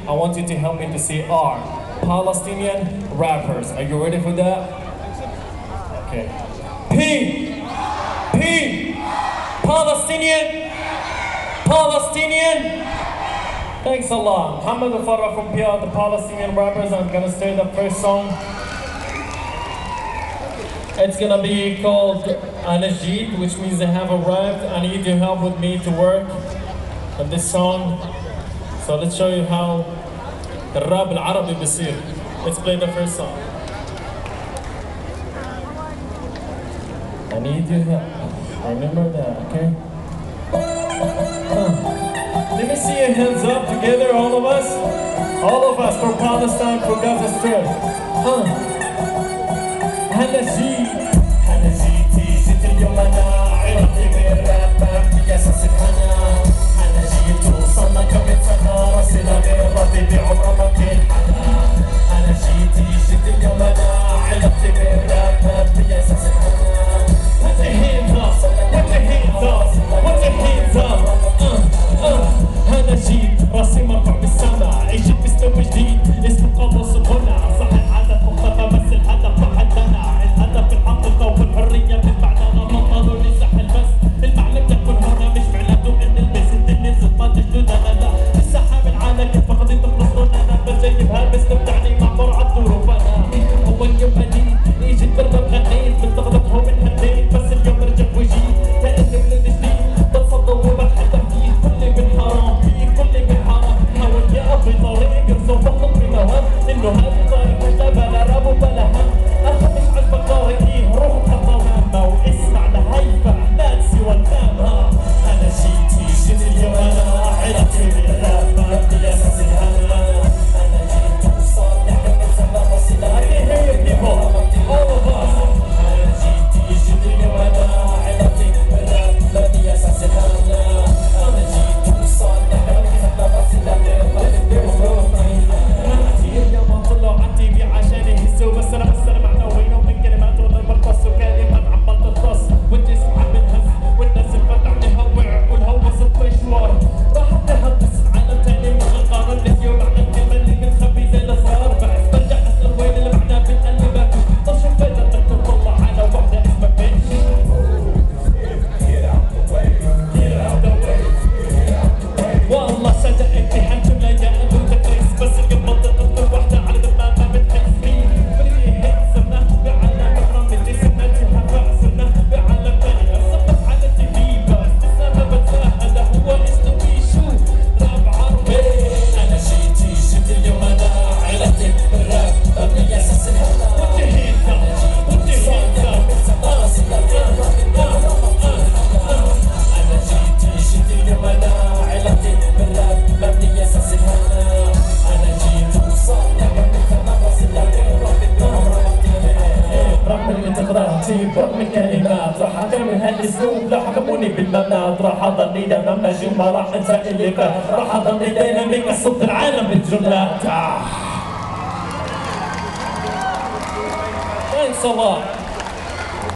I want you to help me to say R. Palestinian rappers. Are you ready for that? Okay. P. Palestinian. Thanks a lot. Muhammad Farah from PR, the Palestinian rappers. I'm gonna start the first song. It's gonna be called Anajid, which means I have arrived. I need your help with me to work on this song. So let's show you how الراب العربي بيصير. Let's play the first song. I need your help. Remember that, okay? Let me see your hands up together, all of us. All of us for Palestine, for Gaza Strip. Anajid. جيت اليوم انا عرفت بالراب بأساس الهنا. Anajid توصلنا كم سنة راسنا بالراب بعمره ما كان حنا. Anajid جيت اليوم انا عرفت بالراب بأساس الهنا. Put your hands up, put your hands up, put your hands up. Anajid راسي مرفوع بالسما. عيشت باسلوب جديد اسمه قاموس الغنى. صح العادة مختفى بس الهدف ما حدنا. الهدف الحقيقة والحرية بالمعنى بطلوا لسح البس. المعنى تكون هنا مش معناته ان البس النزل ما تجددنا لا. السحاب العالة كيف فقدت تخلصنا. انا بجيبها باسلوب تعني معبر عن ظروفنا. هو اليوم هديد اجيت بالراب غنيت بتغلطهم من هديت بس اليوم رجعت وجيت كأني من جديد بتصدر وبضحك تحديد. كلي بالحرام فيه كلي بالحرام. حاول يا ابي طريق ارسم فقط بمواد انه هذه طريق مش بلا راب وبلا هم. اخذ مش عجبك طريقي روح وحطها مهمة واسمع لهيفا لا تسوى التامها. Anajid جيت اليوم انا عرفت بالراب ما بأساس الهنا. Anajid توصل لحد زمان وصلنا. I can hear you people, all of us. Anajid جيت اليوم انا عرفت بالراب ما بأساس الهنا. Anajid توصل لحد زمان وصلنا. اليوم طلعوا عالتي في عشان يهزوا بس انا معنويين من كلمات ولا برقص وكلمات عمال ترقص والجسم عم بتهز والناس الفتح تهوع والهوس مشوار راح تهبس العالم تاني من القرار اليوم معنى الكلمه اللي بتخبي زي الاسرار بعد برجع اسال وين اللي معناه بتقلبك طب شوف فايدتك تطلع على وحده اسمك بيتش. والله صدق امتحنت ولا ابو تكريس بس اليوم منطقه كل وحده على دماغ ما بتحس فيه. فريق هيتسمى بعالم اكرم اللي سمعتها بعزمنا بعالم ثاني ارسمت على التي في بس لسه ما بتسهل هو اسلوبي شو راب عربي. Anajid جيت اليوم انا عرفت بالراب مبني اساس الهنا. Put your hands up, put your hands up. Anajid جيت اليوم انا عرفت بالراب مبني اساس الهنا. Anajid توصل لحد زمان وصلنا برغم اللي تقدر تجيب برغم الكلمات راح اكمل هالاسلوب لو حكموني بالمبنات راح اضلني دائما ماشي وما راح انسى اللي فات راح اضلني ديناميك صوت العالم بالجملات. Thanks a lot.